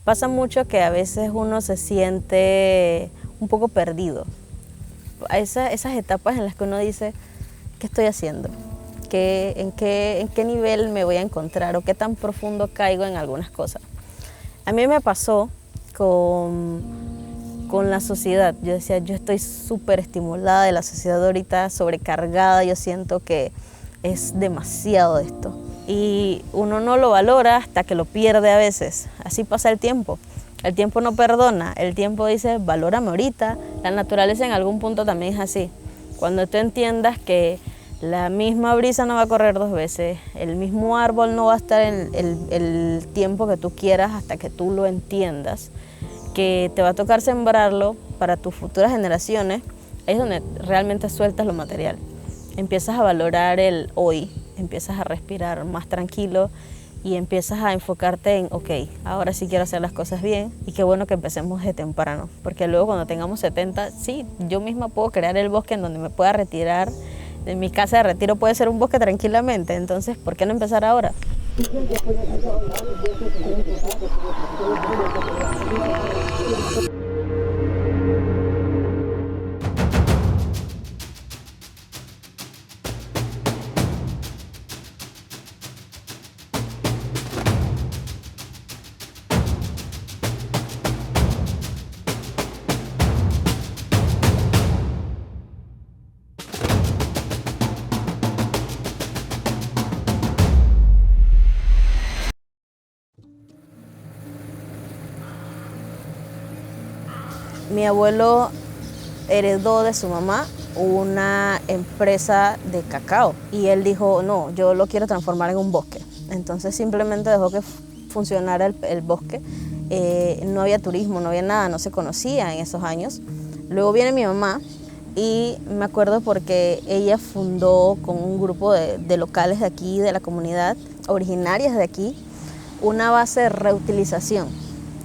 Pasa mucho que a veces uno se siente un poco perdido. Esas etapas en las que uno dice, ¿qué estoy haciendo? ¿En qué nivel me voy a encontrar o qué tan profundo caigo en algunas cosas? A mí me pasó con la sociedad. Yo decía, yo estoy súper estimulada de la sociedad ahorita, sobrecargada, yo siento que es demasiado esto. Y uno no lo valora hasta que lo pierde a veces. Así pasa el tiempo. El tiempo no perdona, el tiempo dice, valórame ahorita. La naturaleza en algún punto también es así. Cuando tú entiendas que la misma brisa no va a correr dos veces, el mismo árbol no va a estar en el tiempo que tú quieras hasta que tú lo entiendas, que te va a tocar sembrarlo para tus futuras generaciones, ahí es donde realmente sueltas lo material. Empiezas a valorar el hoy, empiezas a respirar más tranquilo y empiezas a enfocarte en, ok, ahora sí quiero hacer las cosas bien y qué bueno que empecemos de temprano, porque luego cuando tengamos 70, sí, yo misma puedo crear el bosque en donde me pueda retirar. En mi casa de retiro puede ser un bosque tranquilamente, entonces, ¿por qué no empezar ahora? Mi abuelo heredó de su mamá una empresa de cacao y él dijo, no, yo lo quiero transformar en un bosque. Entonces simplemente dejó que funcionara el bosque. No había turismo, no había nada, no se conocía en esos años. Luego viene mi mamá y me acuerdo porque ella fundó con un grupo de locales de aquí, de la comunidad, originarias de aquí, una base de reutilización.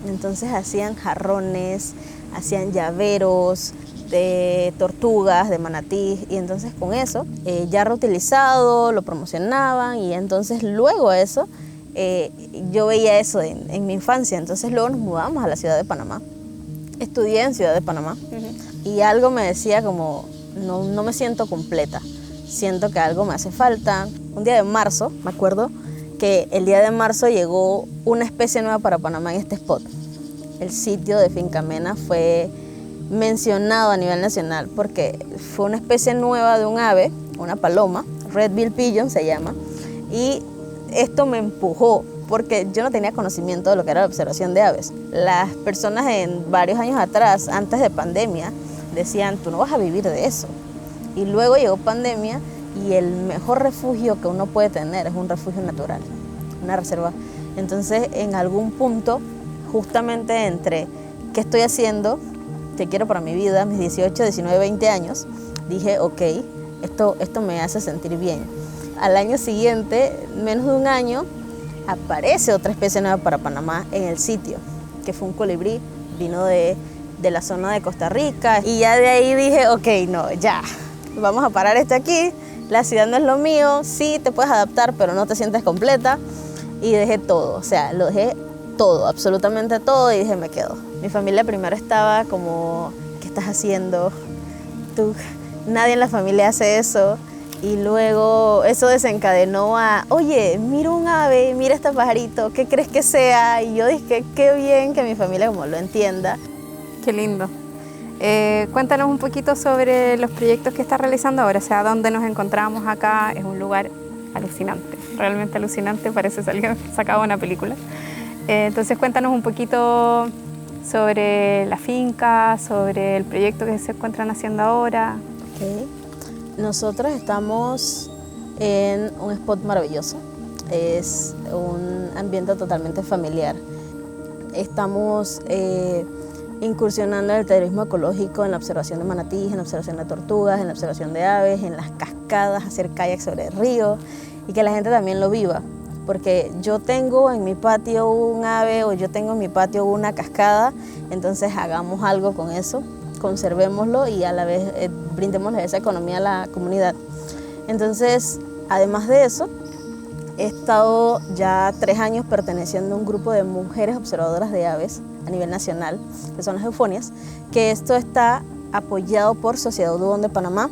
Entonces hacían jarrones, hacían llaveros de tortugas, de manatí, y entonces con eso ya reutilizado, lo promocionaban, y entonces luego eso, yo veía eso en mi infancia. Entonces luego nos mudamos a la ciudad de Panamá. Estudié en Ciudad de Panamá y algo me decía como, no me siento completa, siento que algo me hace falta. Un día de marzo, me acuerdo que el día de marzo llegó una especie nueva para Panamá en este spot. El sitio de Finca Mena fue mencionado a nivel nacional porque fue una especie nueva de un ave, una paloma, Red-billed pigeon se llama, y esto me empujó porque yo no tenía conocimiento de lo que era la observación de aves. Las personas en varios años atrás, antes de pandemia, decían, tú no vas a vivir de eso. Y luego llegó pandemia y el mejor refugio que uno puede tener es un refugio natural, una reserva. Entonces, en algún punto, justamente entre qué estoy haciendo, qué quiero para mi vida, mis 18, 19, 20 años, dije, ok, esto me hace sentir bien. Al año siguiente, menos de un año, aparece otra especie nueva para Panamá en el sitio, que fue un colibrí, vino de la zona de Costa Rica, y ya de ahí dije, ok, no, ya, vamos a parar esto aquí, la ciudad no es lo mío, sí te puedes adaptar, pero no te sientes completa, y dejé todo, o sea, lo dejé todo, absolutamente todo, y dije, me quedo. Mi familia primero estaba como, ¿qué estás haciendo? Nadie en la familia hace eso. Y luego eso desencadenó a, oye, mira un ave, mira este pajarito, ¿qué crees que sea? Y yo dije, qué bien que mi familia como lo entienda. Qué lindo. Cuéntanos un poquito sobre los proyectos que estás realizando ahora, o sea, dónde nos encontramos acá. Es un lugar alucinante, realmente alucinante, parece sacado una película. Entonces cuéntanos un poquito sobre la finca, sobre el proyecto que se encuentran haciendo ahora. Okay. Nosotros estamos en un spot maravilloso, es un ambiente totalmente familiar. Estamos incursionando en el turismo ecológico, en la observación de manatíes, en la observación de tortugas, en la observación de aves, en las cascadas, hacer kayak sobre el río, y que la gente también lo viva. Porque yo tengo en mi patio un ave o yo tengo en mi patio una cascada, entonces hagamos algo con eso, conservémoslo y a la vez brindémosle esa economía a la comunidad. Entonces, además de eso, he estado ya 3 años perteneciendo a un grupo de mujeres observadoras de aves a nivel nacional, que son las eufonias, que esto está apoyado por Sociedad Audubon de Panamá,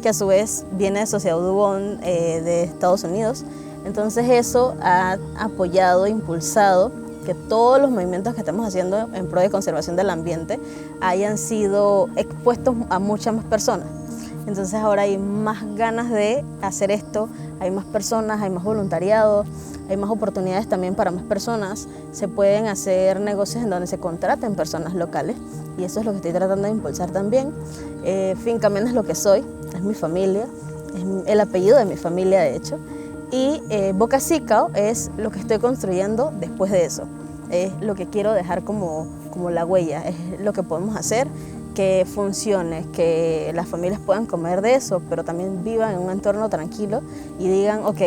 que a su vez viene de Sociedad Audubon de Estados Unidos. Entonces eso ha apoyado, impulsado que todos los movimientos que estamos haciendo en pro de conservación del ambiente hayan sido expuestos a muchas más personas. Entonces ahora hay más ganas de hacer esto, hay más personas, hay más voluntariado, hay más oportunidades también para más personas. Se pueden hacer negocios en donde se contraten personas locales y eso es lo que estoy tratando de impulsar también. Finca Mena es lo que soy, es mi familia, es el apellido de mi familia de hecho. Y Boca Cicao es lo que estoy construyendo después de eso. Es lo que quiero dejar como la huella, es lo que podemos hacer, que funcione, que las familias puedan comer de eso, pero también vivan en un entorno tranquilo y digan, ok,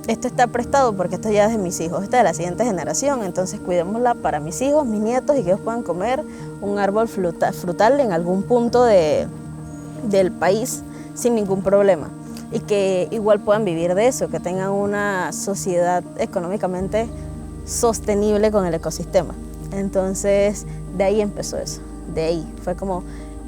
esto está prestado porque esto ya es de mis hijos, esta es de la siguiente generación, entonces cuidémosla para mis hijos, mis nietos y que ellos puedan comer un árbol frutal en algún punto del país sin ningún problema. Y que igual puedan vivir de eso, que tengan una sociedad económicamente sostenible con el ecosistema. Entonces, de ahí empezó eso, de ahí. Fue como,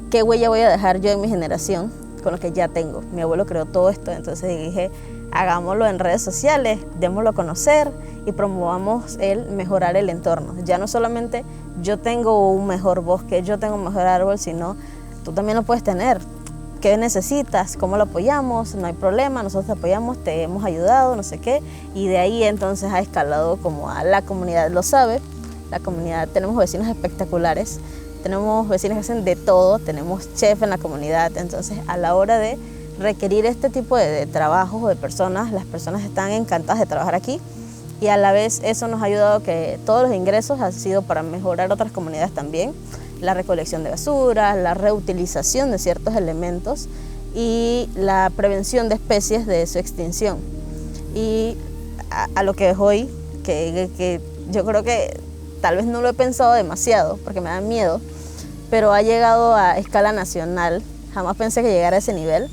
¿qué huella voy a dejar yo en mi generación con lo que ya tengo? Mi abuelo creó todo esto, entonces dije, hagámoslo en redes sociales, démoslo a conocer y promovamos el mejorar el entorno. Ya no solamente yo tengo un mejor bosque, yo tengo un mejor árbol, sino tú también lo puedes tener. ¿Qué necesitas? ¿Cómo lo apoyamos? No hay problema, nosotros te apoyamos, te hemos ayudado, no sé qué. Y de ahí entonces ha escalado como a la comunidad lo sabe. La comunidad, tenemos vecinos espectaculares, tenemos vecinos que hacen de todo, tenemos chef en la comunidad. Entonces a la hora de requerir este tipo de trabajos o de personas, las personas están encantadas de trabajar aquí. Y a la vez eso nos ha ayudado que todos los ingresos han sido para mejorar otras comunidades también. La recolección de basura, la reutilización de ciertos elementos y la prevención de especies de su extinción. Y a lo que es hoy, que yo creo que tal vez no lo he pensado demasiado porque me da miedo, pero ha llegado a escala nacional. Jamás pensé que llegara a ese nivel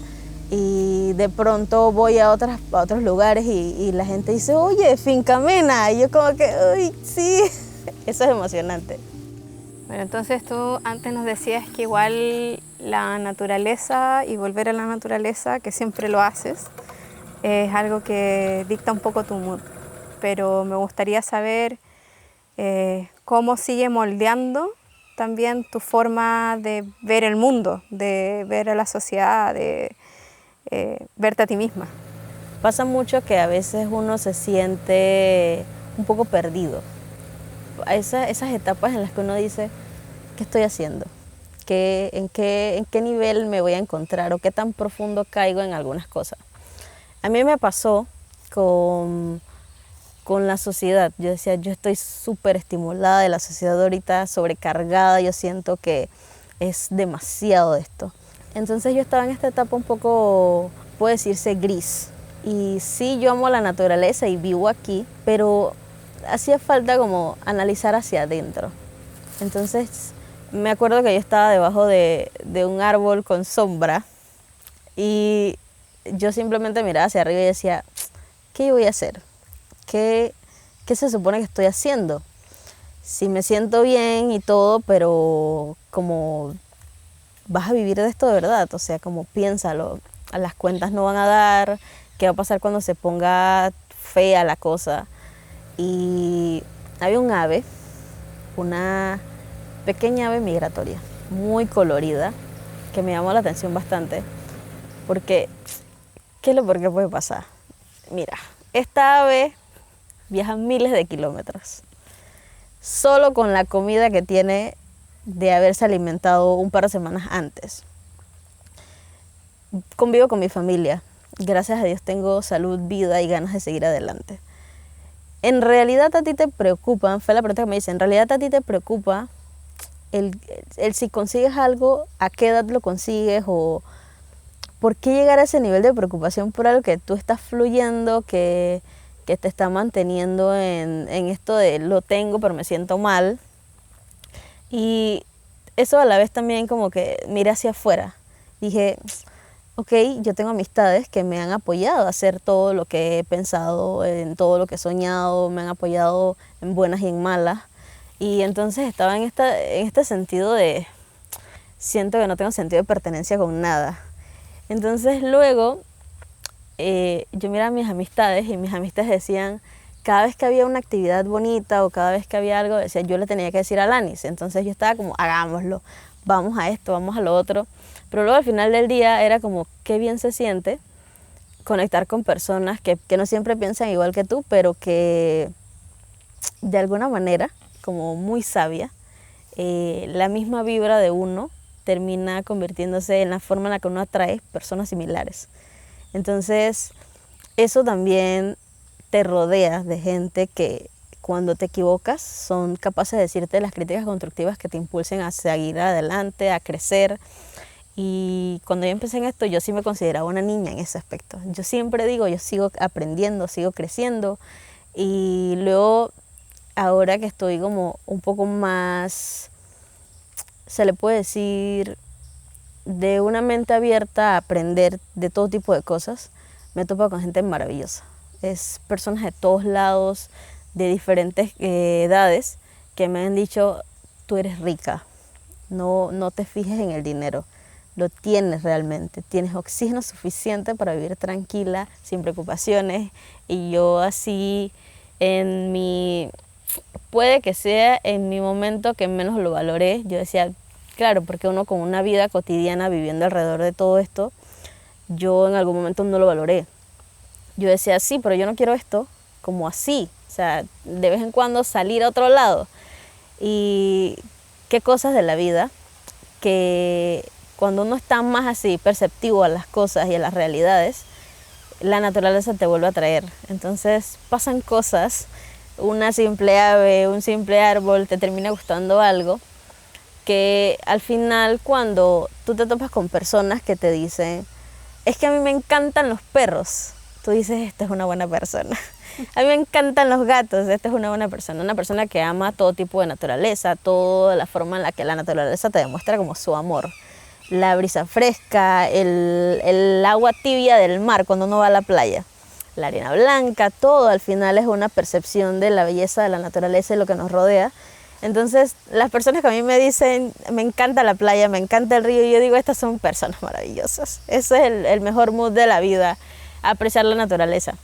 y de pronto voy a otros lugares y la gente dice, oye, Finca Mena, y yo como que, uy, sí, eso es emocionante. Bueno, entonces tú antes nos decías que igual la naturaleza y volver a la naturaleza, que siempre lo haces, es algo que dicta un poco tu mood. Pero me gustaría saber cómo sigue moldeando también tu forma de ver el mundo, de ver a la sociedad, de verte a ti misma. Pasa mucho que a veces uno se siente un poco perdido. Esas etapas en las que uno dice, ¿qué estoy haciendo? ¿En qué nivel me voy a encontrar o qué tan profundo caigo en algunas cosas? A mí me pasó con la sociedad. Yo decía, yo estoy súper estimulada de la sociedad ahorita, sobrecargada, yo siento que es demasiado esto. Entonces yo estaba en esta etapa un poco, puede decirse, gris. Y sí, yo amo la naturaleza y vivo aquí, pero hacía falta como analizar hacia adentro. Entonces me acuerdo que yo estaba debajo de un árbol con sombra y yo simplemente miraba hacia arriba y decía, ¿qué voy a hacer? ¿Qué se supone que estoy haciendo? Si me siento bien y todo, pero como vas a vivir de esto de verdad, o sea, como piénsalo, las cuentas no van a dar, ¿qué va a pasar cuando se ponga fea la cosa? Y había un ave, una pequeña ave migratoria, muy colorida, que me llamó la atención bastante, porque, ¿qué es lo por qué puede pasar? Mira, esta ave viaja miles de kilómetros, solo con la comida que tiene de haberse alimentado un par de semanas antes. Convivo con mi familia, gracias a Dios tengo salud, vida y ganas de seguir adelante. ¿En realidad a ti te preocupa? Fue la pregunta que me dice, ¿en realidad a ti te preocupa el si consigues algo, a qué edad lo consigues o por qué llegar a ese nivel de preocupación por algo que tú estás fluyendo, que te está manteniendo en esto de lo tengo pero me siento mal? Y eso a la vez también como que miré hacia afuera. Dije, ok, yo tengo amistades que me han apoyado a hacer todo lo que he pensado, en todo lo que he soñado, me han apoyado en buenas y en malas. Y entonces estaba en este sentido de, siento que no tengo sentido de pertenencia con nada. Entonces luego yo miraba a mis amistades y mis amistades decían, cada vez que había una actividad bonita o cada vez que había algo, decía, yo le tenía que decir a Lanis. Entonces yo estaba como, hagámoslo, vamos a esto, vamos a lo otro. Pero luego al final del día era como, qué bien se siente conectar con personas que no siempre piensan igual que tú, pero que de alguna manera, como muy sabia, la misma vibra de uno termina convirtiéndose en la forma en la que uno atrae personas similares. Entonces, eso también te rodea de gente que cuando te equivocas son capaces de decirte las críticas constructivas que te impulsen a seguir adelante, a crecer. Y cuando yo empecé en esto, yo sí me consideraba una niña en ese aspecto. Yo siempre digo, yo sigo aprendiendo, sigo creciendo. Y luego, ahora que estoy como un poco más, se le puede decir, de una mente abierta a aprender de todo tipo de cosas, me he topado con gente maravillosa. Es personas de todos lados, de diferentes edades, que me han dicho, tú eres rica, no te fijes en el dinero, lo tienes realmente, tienes oxígeno suficiente para vivir tranquila, sin preocupaciones. Y yo así, puede que sea en mi momento que menos lo valoré, yo decía, claro, porque uno con una vida cotidiana viviendo alrededor de todo esto, yo en algún momento no lo valoré. Yo decía, sí, pero yo no quiero esto como así, o sea, de vez en cuando salir a otro lado. Y qué cosas de la vida que cuando uno está más así, perceptivo a las cosas y a las realidades, la naturaleza te vuelve a traer. Entonces pasan cosas, una simple ave, un simple árbol, te termina gustando algo, que al final cuando tú te topas con personas que te dicen, es que a mí me encantan los perros, tú dices, esta es una buena persona. A mí me encantan los gatos, esta es una buena persona. Una persona que ama todo tipo de naturaleza, toda la forma en la que la naturaleza te demuestra como su amor. La brisa fresca, el agua tibia del mar cuando uno va a la playa. La arena blanca, todo al final es una percepción de la belleza de la naturaleza y lo que nos rodea. Entonces, las personas que a mí me dicen, me encanta la playa, me encanta el río, yo digo, estas son personas maravillosas. Ese es el mejor mood de la vida, apreciar la naturaleza.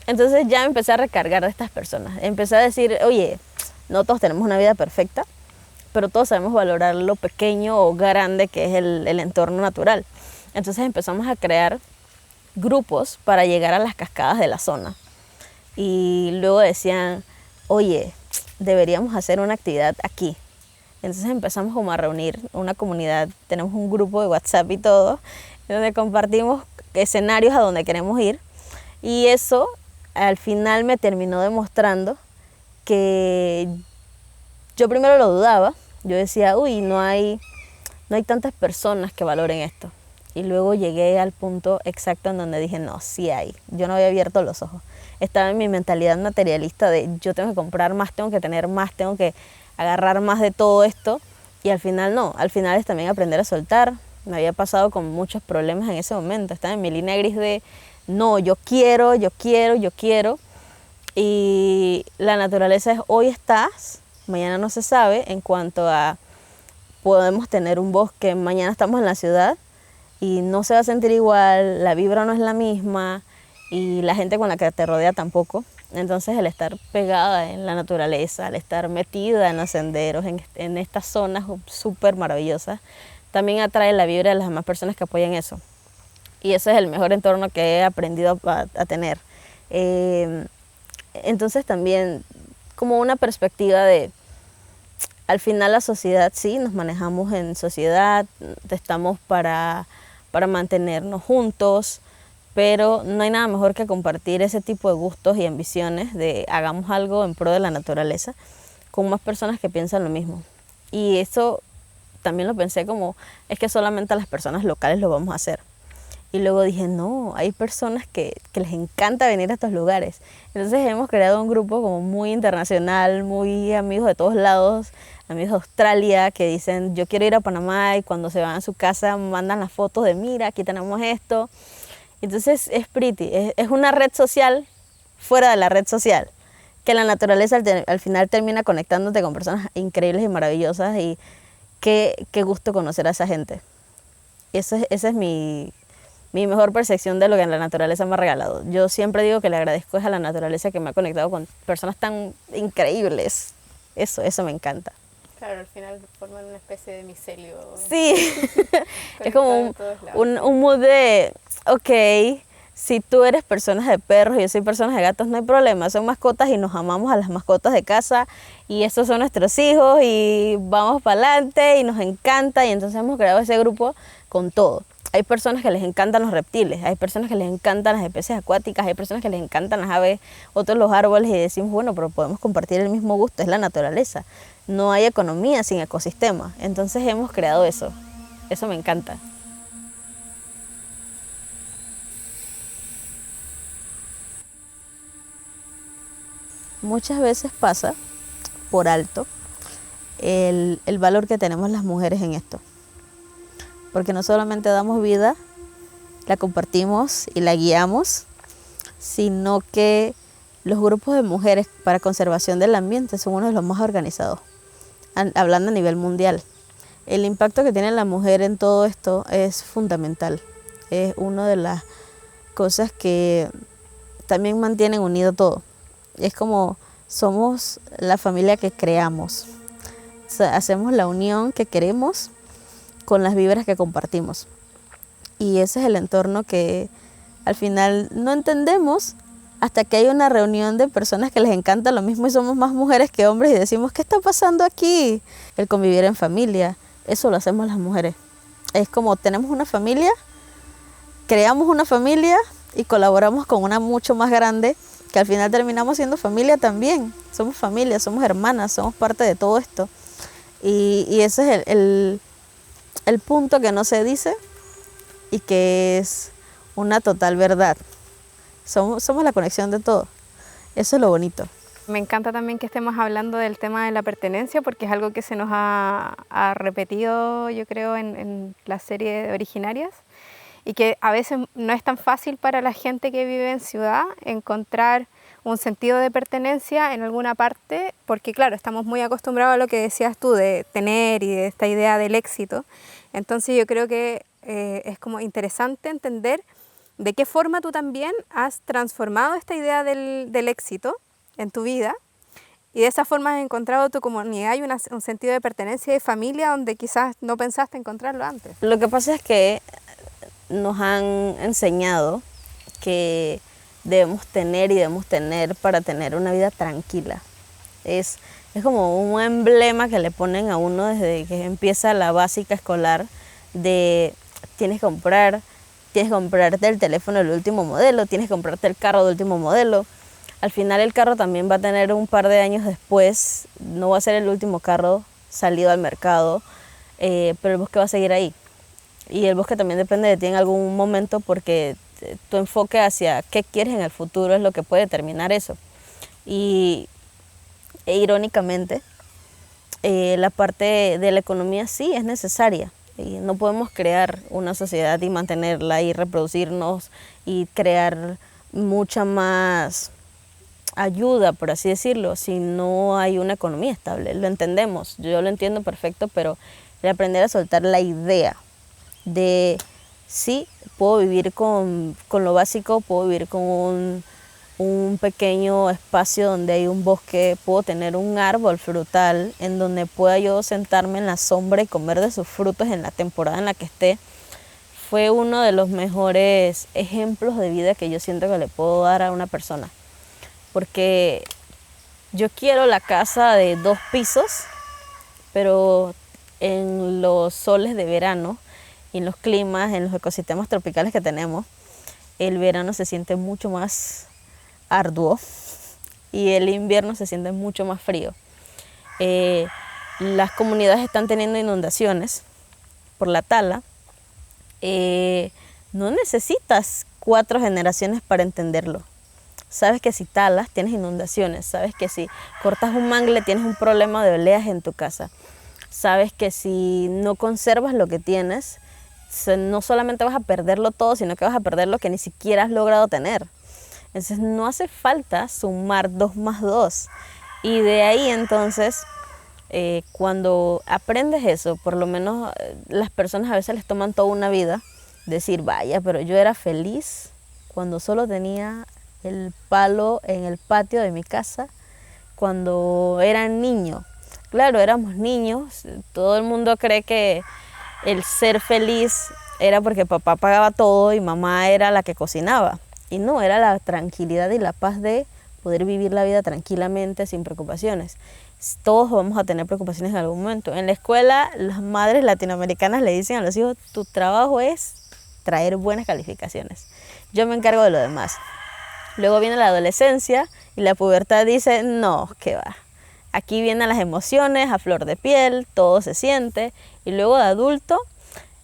Entonces ya me empecé a recargar de estas personas. Empecé a decir, oye, no todos tenemos una vida perfecta, pero todos sabemos valorar lo pequeño o grande que es el entorno natural. Entonces empezamos a crear grupos para llegar a las cascadas de la zona. Y luego decían, oye, deberíamos hacer una actividad aquí. Entonces empezamos como a reunir una comunidad, tenemos un grupo de WhatsApp y todo, donde compartimos escenarios a donde queremos ir. Y eso al final me terminó demostrando que yo primero lo dudaba. Yo decía, uy, no hay tantas personas que valoren esto. Y luego llegué al punto exacto en donde dije, no, sí hay. Yo no había abierto los ojos. Estaba en mi mentalidad materialista de yo tengo que comprar más, tengo que tener más, tengo que agarrar más de todo esto. Y al final no, al final es también aprender a soltar. Me había pasado con muchos problemas en ese momento. Estaba en mi línea gris de, no, yo quiero. Y la naturaleza es hoy estás, mañana no se sabe, en cuanto a podemos tener un bosque, mañana estamos en la ciudad y no se va a sentir igual, la vibra no es la misma y la gente con la que te rodea tampoco. Entonces el estar pegada en la naturaleza, el estar metida en los senderos, en estas zonas súper maravillosas, también atrae la vibra de las demás personas que apoyan eso. Y ese es el mejor entorno que he aprendido a tener. Entonces también como una perspectiva de, al final la sociedad, sí, nos manejamos en sociedad, estamos para mantenernos juntos, pero no hay nada mejor que compartir ese tipo de gustos y ambiciones de hagamos algo en pro de la naturaleza con más personas que piensan lo mismo. Y eso también lo pensé como, es que solamente a las personas locales lo vamos a hacer. Y luego dije, no, hay personas que les encanta venir a estos lugares. Entonces hemos creado un grupo como muy internacional, muy amigos de todos lados, amigos de Australia, que dicen, yo quiero ir a Panamá, y cuando se van a su casa mandan las fotos de, mira, aquí tenemos esto. Entonces es pretty, es una red social fuera de la red social, que la naturaleza al final termina conectándote con personas increíbles y maravillosas, y qué gusto conocer a esa gente. Esa es mi mejor percepción de lo que la naturaleza me ha regalado. Yo siempre digo que le agradezco a la naturaleza que me ha conectado con personas tan increíbles. Eso me encanta. Claro, al final forman una especie de micelio. Sí, es como un mood de, ok, si tú eres personas de perros y yo soy personas de gatos, no hay problema, son mascotas y nos amamos a las mascotas de casa y estos son nuestros hijos y vamos para adelante y nos encanta, y entonces hemos creado ese grupo con todo. Hay personas que les encantan los reptiles, hay personas que les encantan las especies acuáticas, hay personas que les encantan las aves, otros los árboles, y decimos, bueno, pero podemos compartir el mismo gusto, es la naturaleza. No hay economía sin ecosistema. Entonces hemos creado eso. Eso me encanta. Muchas veces pasa por alto el valor que tenemos las mujeres en esto. Porque no solamente damos vida, la compartimos y la guiamos, sino que los grupos de mujeres para conservación del ambiente son uno de los más organizados, hablando a nivel mundial. El impacto que tiene la mujer en todo esto es fundamental. Es una de las cosas que también mantienen unido todo. Es como somos la familia que creamos. O sea, hacemos la unión que queremos con las vibras que compartimos. Y ese es el entorno que al final no entendemos hasta que hay una reunión de personas que les encanta lo mismo y somos más mujeres que hombres y decimos, ¿qué está pasando aquí? El convivir en familia, eso lo hacemos las mujeres. Es como tenemos una familia, creamos una familia y colaboramos con una mucho más grande, que al final terminamos siendo familia también. Somos familia, somos hermanas, somos parte de todo esto. Y ese es el punto que no se dice y que es una total verdad. Somos la conexión de todo. Eso es lo bonito. Me encanta también que estemos hablando del tema de la pertenencia, porque es algo que se nos ha repetido, yo creo, en la serie de Originarias, y que a veces no es tan fácil para la gente que vive en ciudad encontrar un sentido de pertenencia en alguna parte, porque claro, estamos muy acostumbrados a lo que decías tú, de tener y de esta idea del éxito. Entonces yo creo que es como interesante entender de qué forma tú también has transformado esta idea del éxito en tu vida, y de esa forma has encontrado tu comunidad y un sentido de pertenencia y de familia donde quizás no pensaste encontrarlo antes. Lo que pasa es que nos han enseñado que debemos tener para tener una vida tranquila. Es como un emblema que le ponen a uno desde que empieza la básica escolar, de tienes que comprarte el teléfono del último modelo, tienes que comprarte el carro del último modelo. Al final el carro también va a tener un par de años después, no va a ser el último carro salido al mercado, pero el bosque va a seguir ahí. Y el bosque también depende de ti en algún momento, porque tu enfoque hacia qué quieres en el futuro es lo que puede determinar eso. E irónicamente, la parte de la economía sí es necesaria. Y no podemos crear una sociedad y mantenerla y reproducirnos y crear mucha más ayuda, por así decirlo, si no hay una economía estable. Lo entendemos, yo lo entiendo perfecto, pero el aprender a soltar la idea de sí, puedo vivir con lo básico, puedo vivir con un pequeño espacio donde hay un bosque, puedo tener un árbol frutal en donde pueda yo sentarme en la sombra y comer de sus frutos en la temporada en la que esté, fue uno de los mejores ejemplos de vida que yo siento que le puedo dar a una persona. Porque yo quiero la casa de 2 pisos, pero en los soles de verano y en los climas, en los ecosistemas tropicales que tenemos, el verano se siente mucho más arduo y el invierno se siente mucho más frío. Las comunidades están teniendo inundaciones por la tala, no necesitas 4 generaciones para entenderlo. Sabes que si talas tienes inundaciones, sabes que si cortas un mangle tienes un problema de oleaje en tu casa. Sabes que si no conservas lo que tienes, no solamente vas a perderlo todo, sino que vas a perder lo que ni siquiera has logrado tener. Entonces no hace falta sumar 2 más 2. Y de ahí entonces, cuando aprendes eso, por lo menos las personas a veces les toman toda una vida, decir, vaya, pero yo era feliz cuando solo tenía el palo en el patio de mi casa, cuando era niño. Claro, éramos niños, todo el mundo cree que el ser feliz era porque papá pagaba todo y mamá era la que cocinaba. Y no, era la tranquilidad y la paz de poder vivir la vida tranquilamente, sin preocupaciones. Todos vamos a tener preocupaciones en algún momento. En la escuela, las madres latinoamericanas le dicen a los hijos, tu trabajo es traer buenas calificaciones. Yo me encargo de lo demás. Luego viene la adolescencia y la pubertad dice, no, qué va. Aquí vienen las emociones a flor de piel, todo se siente. Y luego de adulto,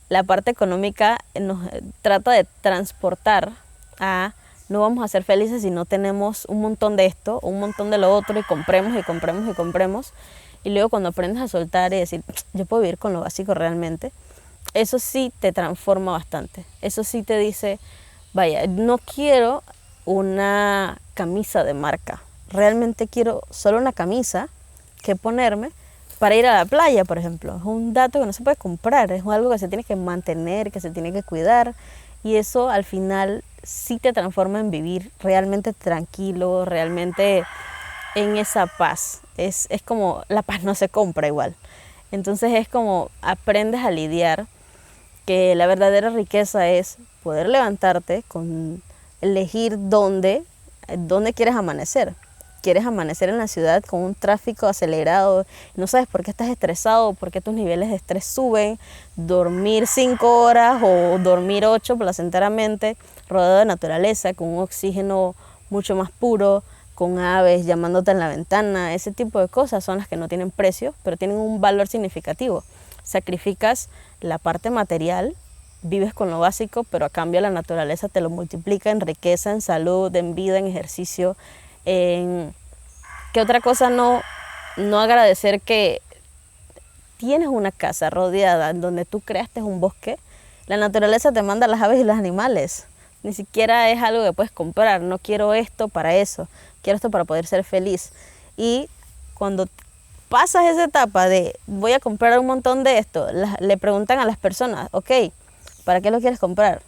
la parte económica nos trata de transportar a no vamos a ser felices si no tenemos un montón de esto, un montón de lo otro y compremos y compremos y compremos. Y luego cuando aprendes a soltar y decir, yo puedo vivir con lo básico realmente, eso sí te transforma bastante. Eso sí te dice, vaya, no quiero una camisa de marca. Realmente quiero solo una camisa que ponerme para ir a la playa, por ejemplo. Es un dato que no se puede comprar, es algo que se tiene que mantener, que se tiene que cuidar. Y eso al final sí te transforma en vivir realmente tranquilo, realmente en esa paz. Es como la paz no se compra igual. Entonces es como aprendes a lidiar, que la verdadera riqueza es poder levantarte con elegir dónde quieres amanecer. Quieres amanecer en la ciudad con un tráfico acelerado, no sabes por qué estás estresado, por qué tus niveles de estrés suben, dormir 5 horas o dormir 8 placenteramente, rodeado de naturaleza, con un oxígeno mucho más puro, con aves llamándote en la ventana, ese tipo de cosas son las que no tienen precio, pero tienen un valor significativo. Sacrificas la parte material, vives con lo básico, pero a cambio la naturaleza te lo multiplica en riqueza, en salud, en vida, en ejercicio, en qué otra cosa no agradecer que tienes una casa rodeada en donde tú creaste un bosque. La naturaleza te manda las aves y los animales. Ni siquiera es algo que puedes comprar. No quiero esto para eso. Quiero esto para poder ser feliz. Y cuando pasas esa etapa de voy a comprar un montón de esto, le preguntan a las personas, ok, ¿para qué lo quieres comprar?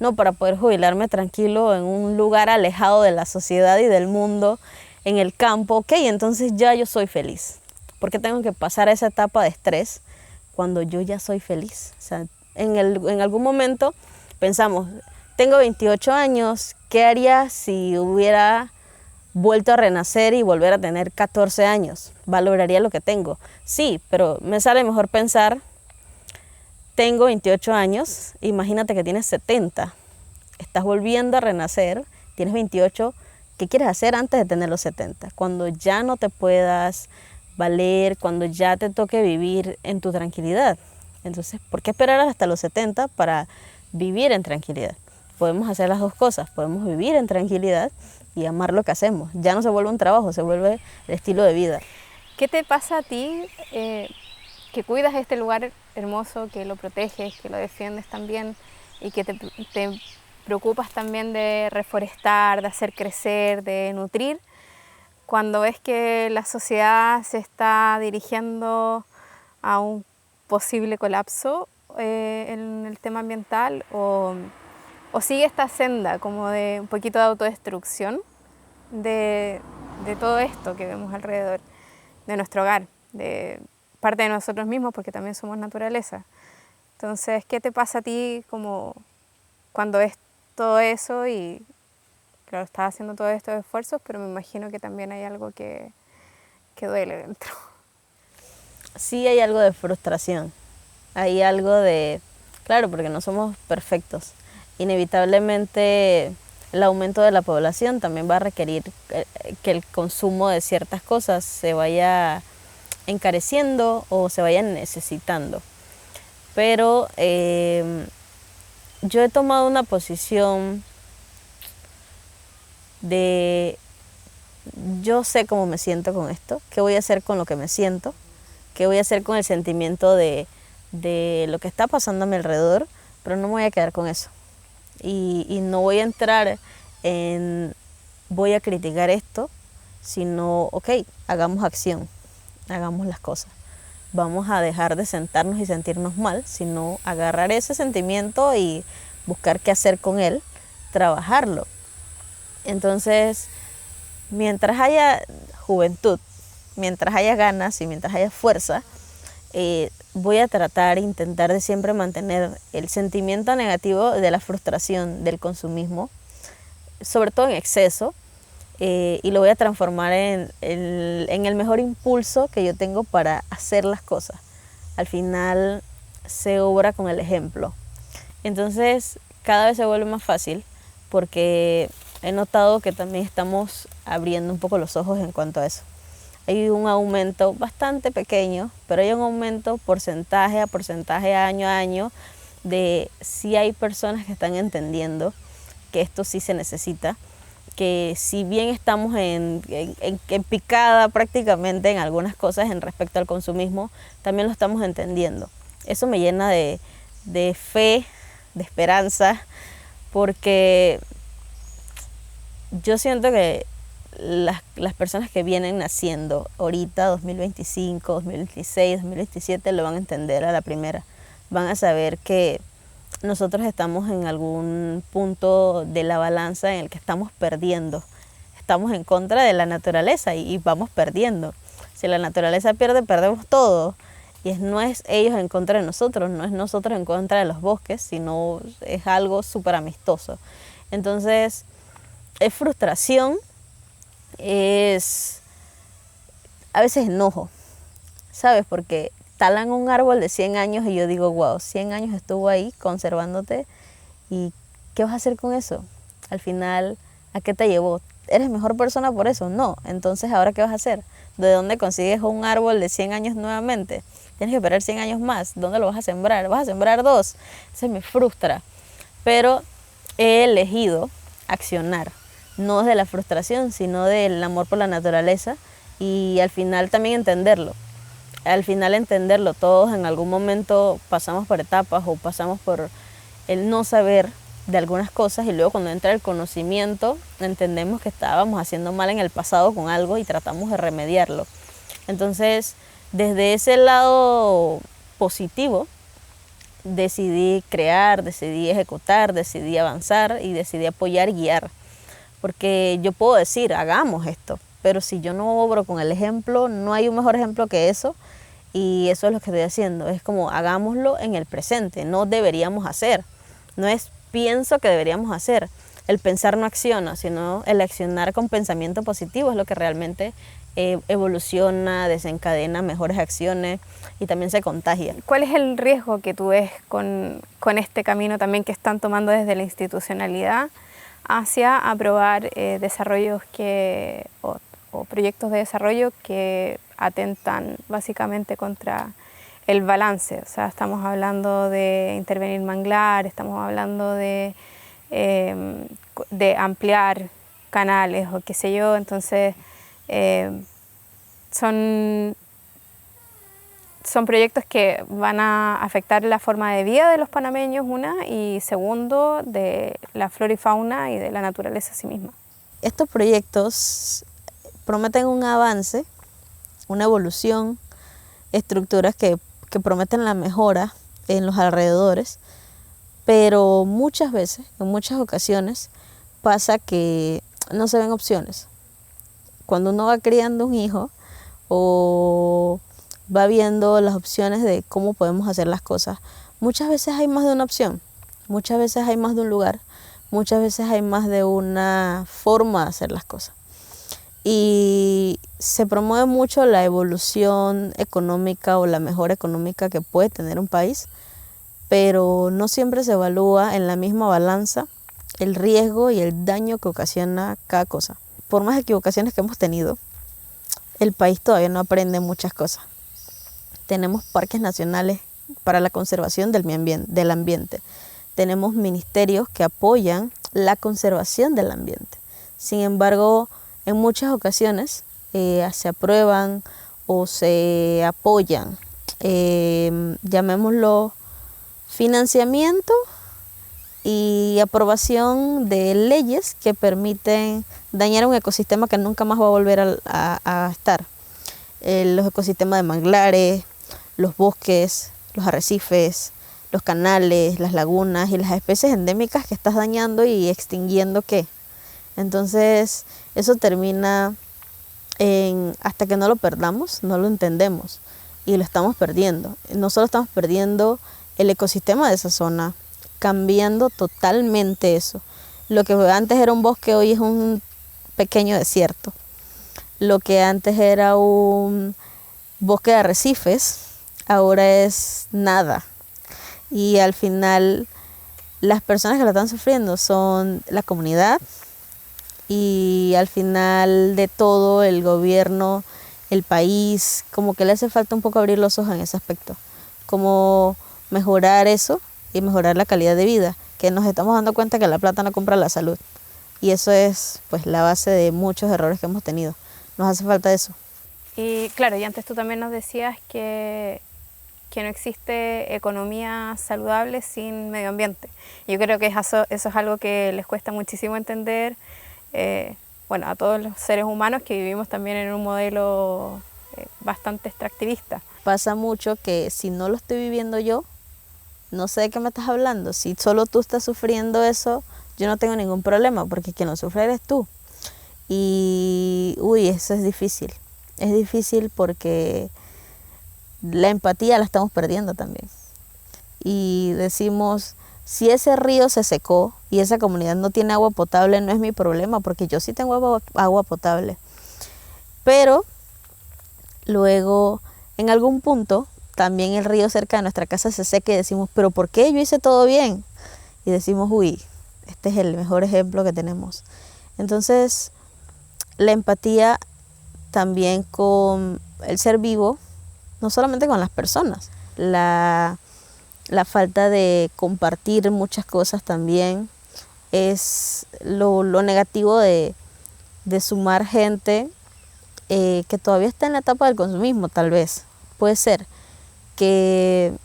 No, para poder jubilarme tranquilo en un lugar alejado de la sociedad y del mundo, en el campo. Ok, entonces ya yo soy feliz. ¿Por qué tengo que pasar esa etapa de estrés cuando yo ya soy feliz? O sea, en algún momento pensamos, tengo 28 años, ¿qué haría si hubiera vuelto a renacer y volver a tener 14 años? ¿Valoraría lo que tengo? Sí, pero me sale mejor pensar, tengo 28 años, imagínate que tienes 70, estás volviendo a renacer, tienes 28, ¿qué quieres hacer antes de tener los 70? Cuando ya no te puedas valer, cuando ya te toque vivir en tu tranquilidad. Entonces, ¿por qué esperar hasta los 70 para vivir en tranquilidad? Podemos hacer las dos cosas, podemos vivir en tranquilidad y amar lo que hacemos. Ya no se vuelve un trabajo, se vuelve el estilo de vida. ¿Qué te pasa a ti que cuidas este lugar hermoso, que lo proteges, que lo defiendes también y que te preocupas también de reforestar, de hacer crecer, de nutrir, cuando ves que la sociedad se está dirigiendo a un posible colapso en el tema ambiental o sigue esta senda como de un poquito de autodestrucción de todo esto que vemos alrededor, de nuestro hogar, de parte de nosotros mismos, porque también somos naturaleza? Entonces, ¿qué te pasa a ti como cuando ves todo eso y, claro, estás haciendo todos estos esfuerzos, pero me imagino que también hay algo que duele dentro? Sí hay algo de frustración, hay algo de, claro, porque no somos perfectos. Inevitablemente el aumento de la población también va a requerir que el consumo de ciertas cosas se vaya encareciendo o se vaya necesitando. Pero yo he tomado una posición de yo sé cómo me siento con esto, qué voy a hacer con lo que me siento, qué voy a hacer con el sentimiento de lo que está pasando a mi alrededor, pero no me voy a quedar con eso. Y no voy a entrar en voy a criticar esto, sino, ok, hagamos acción, hagamos las cosas. Vamos a dejar de sentarnos y sentirnos mal, sino agarrar ese sentimiento y buscar qué hacer con él, trabajarlo. Entonces, mientras haya juventud, mientras haya ganas y mientras haya fuerza, voy a tratar, intentar de siempre mantener el sentimiento negativo de la frustración, del consumismo, sobre todo en exceso, y lo voy a transformar en el mejor impulso que yo tengo para hacer las cosas. Al final se obra con el ejemplo. Entonces cada vez se vuelve más fácil porque he notado que también estamos abriendo un poco los ojos en cuanto a eso. Hay un aumento bastante pequeño, pero hay un aumento porcentaje a porcentaje, año a año, de si hay personas que están entendiendo que esto sí se necesita, que si bien estamos en picada prácticamente en algunas cosas en respecto al consumismo, también lo estamos entendiendo. Eso me llena de fe, de esperanza, porque yo siento que las personas que vienen naciendo ahorita, 2025, 2026, 2027, lo van a entender a la primera. Van a saber que nosotros estamos en algún punto de la balanza en el que estamos perdiendo. Estamos en contra de la naturaleza y vamos perdiendo. Si la naturaleza pierde, perdemos todo. Y no es ellos en contra de nosotros, no es nosotros en contra de los bosques, sino es algo súper amistoso. Entonces, es frustración, es a veces enojo, ¿sabes? Porque talan un árbol de 100 años y yo digo, wow, 100 años estuvo ahí conservándote y ¿qué vas a hacer con eso? Al final, ¿a qué te llevó? ¿Eres mejor persona por eso? No. Entonces, ¿ahora qué vas a hacer? ¿De dónde consigues un árbol de 100 años nuevamente? Tienes que esperar 100 años más. ¿Dónde lo vas a sembrar? ¿Vas a sembrar 2? Eso me frustra. Pero he elegido accionar, no desde la frustración, sino del amor por la naturaleza y al final también entenderlo. Al final entenderlo, todos en algún momento pasamos por etapas o pasamos por el no saber de algunas cosas y luego cuando entra el conocimiento entendemos que estábamos haciendo mal en el pasado con algo y tratamos de remediarlo. Entonces, desde ese lado positivo, decidí crear, decidí ejecutar, decidí avanzar y decidí apoyar y guiar. Porque yo puedo decir, hagamos esto, pero si yo no obro con el ejemplo, no hay un mejor ejemplo que eso. Y eso es lo que estoy haciendo, es como hagámoslo en el presente, no deberíamos hacer, no es pienso que deberíamos hacer. El pensar no acciona, sino el accionar con pensamiento positivo es lo que realmente evoluciona, desencadena mejores acciones y también se contagia. ¿Cuál es el riesgo que tú ves con este camino también que están tomando desde la institucionalidad hacia aprobar desarrollos o proyectos de desarrollo que atentan básicamente contra el balance? O sea, estamos hablando de intervenir manglar, estamos hablando de ampliar canales o qué sé yo. Entonces, son proyectos que van a afectar la forma de vida de los panameños, una, y segundo, de la flora y fauna y de la naturaleza a sí misma. Estos proyectos prometen un avance, una evolución, estructuras que prometen la mejora en los alrededores, pero muchas veces, en muchas ocasiones, pasa que no se ven opciones. Cuando uno va criando un hijo o va viendo las opciones de cómo podemos hacer las cosas, muchas veces hay más de una opción, muchas veces hay más de un lugar, muchas veces hay más de una forma de hacer las cosas. Y se promueve mucho la evolución económica o la mejora económica que puede tener un país, pero no siempre se evalúa en la misma balanza el riesgo y el daño que ocasiona cada cosa. Por más equivocaciones que hemos tenido, el país todavía no aprende muchas cosas. Tenemos parques nacionales para la conservación del ambiente. tenemos ministerios que apoyan la conservación del ambiente. Sin embargo, en muchas ocasiones se aprueban o se apoyan, llamémoslo financiamiento y aprobación de leyes que permiten dañar un ecosistema que nunca más va a volver a estar. Los ecosistemas de manglares, los bosques, los arrecifes, los canales, las lagunas y las especies endémicas que estás dañando y extinguiendo ¿qué? Entonces eso termina hasta que no lo perdamos, no lo entendemos y lo estamos perdiendo. No solo estamos perdiendo el ecosistema de esa zona, cambiando totalmente eso. Lo que antes era un bosque hoy es un pequeño desierto. Lo que antes era un bosque de arrecifes ahora es nada. Y al final las personas que lo están sufriendo son la comunidad y al final de todo el gobierno, el país, como que le hace falta un poco abrir los ojos en ese aspecto. Como mejorar eso y mejorar la calidad de vida, que nos estamos dando cuenta que la plata no compra la salud. Y eso es pues la base de muchos errores que hemos tenido. Nos hace falta eso. Y claro, y antes tú también nos decías que no existe economía saludable sin medio ambiente. Yo creo que eso es algo que les cuesta muchísimo entender, bueno, a todos los seres humanos que vivimos también en un modelo bastante extractivista. Pasa mucho que si no lo estoy viviendo yo, no sé de qué me estás hablando. Si solo tú estás sufriendo eso, yo no tengo ningún problema, porque quien lo sufre eres tú. Y, eso es difícil. Es difícil porque la empatía la estamos perdiendo también. Y decimos, si ese río se secó y esa comunidad no tiene agua potable, no es mi problema, porque yo sí tengo agua potable. Pero luego, en algún punto, también el río cerca de nuestra casa se seca y decimos, ¿pero por qué? Yo hice todo bien. Y decimos, este es el mejor ejemplo que tenemos. Entonces, la empatía también con el ser vivo, no solamente con las personas. La falta de compartir muchas cosas también es lo negativo de sumar gente que todavía está en la etapa del consumismo, tal vez. Puede ser que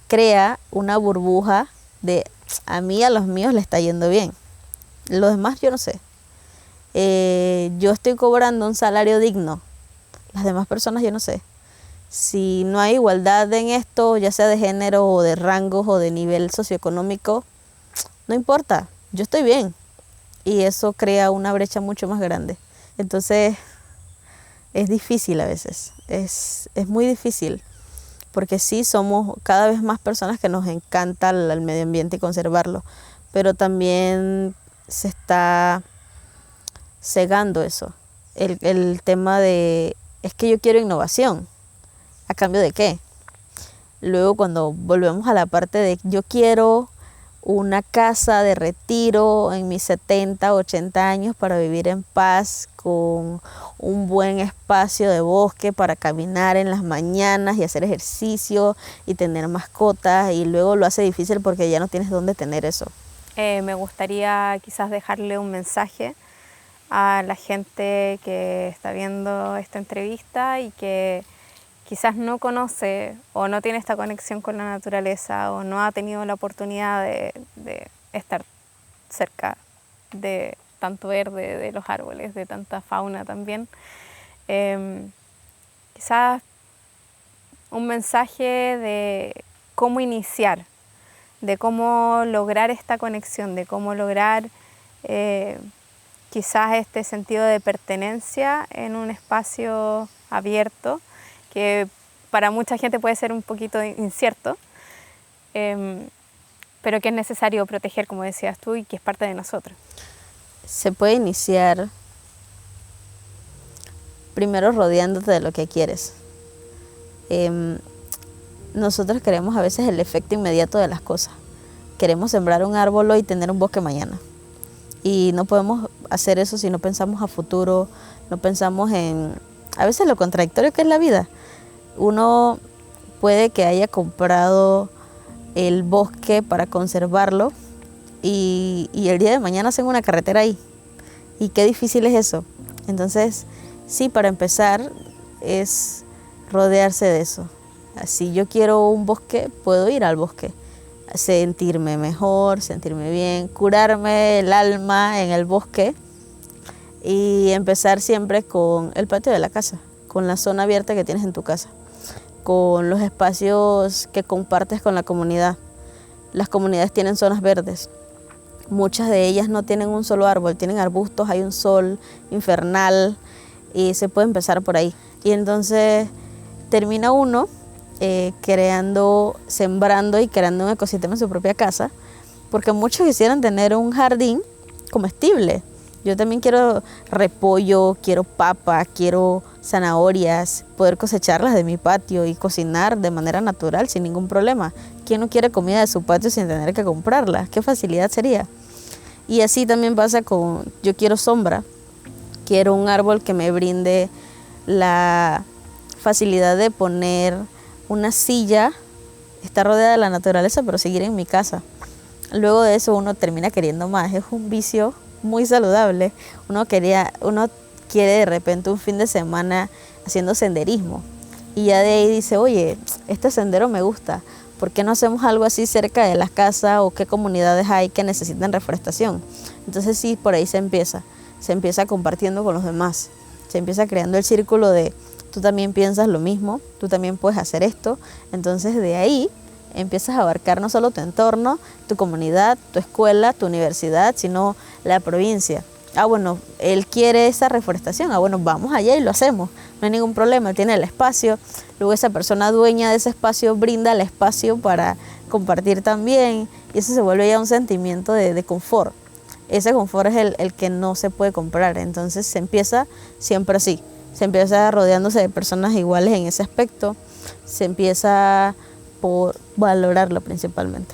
crea una burbuja de a mí, a los míos le está yendo bien. Los demás yo no sé. Yo estoy cobrando un salario digno. Las demás personas yo no sé. Si no hay igualdad en esto, ya sea de género o de rangos o de nivel socioeconómico, no importa, yo estoy bien. Y eso crea una brecha mucho más grande. Entonces, es difícil a veces, es muy difícil. Porque sí, somos cada vez más personas que nos encanta el medio ambiente y conservarlo, pero también se está cegando eso. El tema de, es que yo quiero innovación, ¿a cambio de qué? Luego cuando volvemos a la parte de yo quiero una casa de retiro en mis 70, 80 años para vivir en paz, con un buen espacio de bosque para caminar en las mañanas y hacer ejercicio y tener mascotas, y luego lo hace difícil porque ya no tienes dónde tener eso. Me gustaría quizás dejarle un mensaje a la gente que está viendo esta entrevista y que quizás no conoce o no tiene esta conexión con la naturaleza o no ha tenido la oportunidad de estar cerca de tanto verde, de los árboles, de tanta fauna también. Quizás un mensaje de cómo iniciar, de cómo lograr esta conexión, de cómo lograr quizás este sentido de pertenencia en un espacio abierto, que para mucha gente puede ser un poquito incierto, pero que es necesario proteger, como decías tú, y que es parte de nosotros. Se puede iniciar primero rodeándote de lo que quieres. Nosotros queremos a veces el efecto inmediato de las cosas. Queremos sembrar un árbol hoy y tener un bosque mañana. Y no podemos hacer eso si no pensamos a futuro, no pensamos en a veces lo contradictorio que es la vida. Uno puede que haya comprado el bosque para conservarlo y el día de mañana hacen una carretera ahí. Y qué difícil es eso. Entonces, sí, para empezar es rodearse de eso. Si yo quiero un bosque, puedo ir al bosque, sentirme mejor, sentirme bien, curarme el alma en el bosque y empezar siempre con el patio de la casa, con la zona abierta que tienes en tu casa, con los espacios que compartes con la comunidad. Las comunidades tienen zonas verdes. Muchas de ellas no tienen un solo árbol, tienen arbustos, hay un sol infernal y se puede empezar por ahí. Y entonces termina uno sembrando y creando un ecosistema en su propia casa, porque muchos quisieran tener un jardín comestible. Yo también quiero repollo, quiero papa, quiero zanahorias, poder cosecharlas de mi patio y cocinar de manera natural sin ningún problema. ¿Quién no quiere comida de su patio sin tener que comprarla? ¿Qué facilidad sería? Y así también pasa yo quiero sombra, quiero un árbol que me brinde la facilidad de poner una silla, está rodeada de la naturaleza, pero seguir en mi casa. Luego de eso uno termina queriendo más, es un vicio muy saludable. Uno quiere de repente un fin de semana haciendo senderismo y ya de ahí dice, oye, este sendero me gusta, ¿por qué no hacemos algo así cerca de las casas o qué comunidades hay que necesitan reforestación? Entonces sí, por ahí se empieza compartiendo con los demás, se empieza creando el círculo de tú también piensas lo mismo, tú también puedes hacer esto. Entonces de ahí empiezas a abarcar no solo tu entorno, tu comunidad, tu escuela, tu universidad, sino la provincia. Bueno, él quiere esa reforestación, bueno, vamos allá y lo hacemos, no hay ningún problema, tiene el espacio. Luego esa persona dueña de ese espacio brinda el espacio para compartir también y eso se vuelve ya un sentimiento de confort. Ese confort es el que no se puede comprar, entonces se empieza siempre así. Se empieza rodeándose de personas iguales en ese aspecto, se empieza por valorarlo principalmente.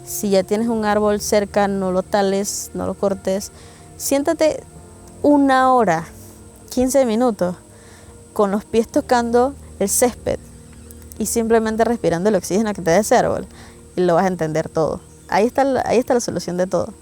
Si ya tienes un árbol cerca, no lo tales, no lo cortes, siéntate 1 hora, 15 minutos, con los pies tocando el césped y simplemente respirando el oxígeno que te da ese árbol y lo vas a entender todo. Ahí está la solución de todo.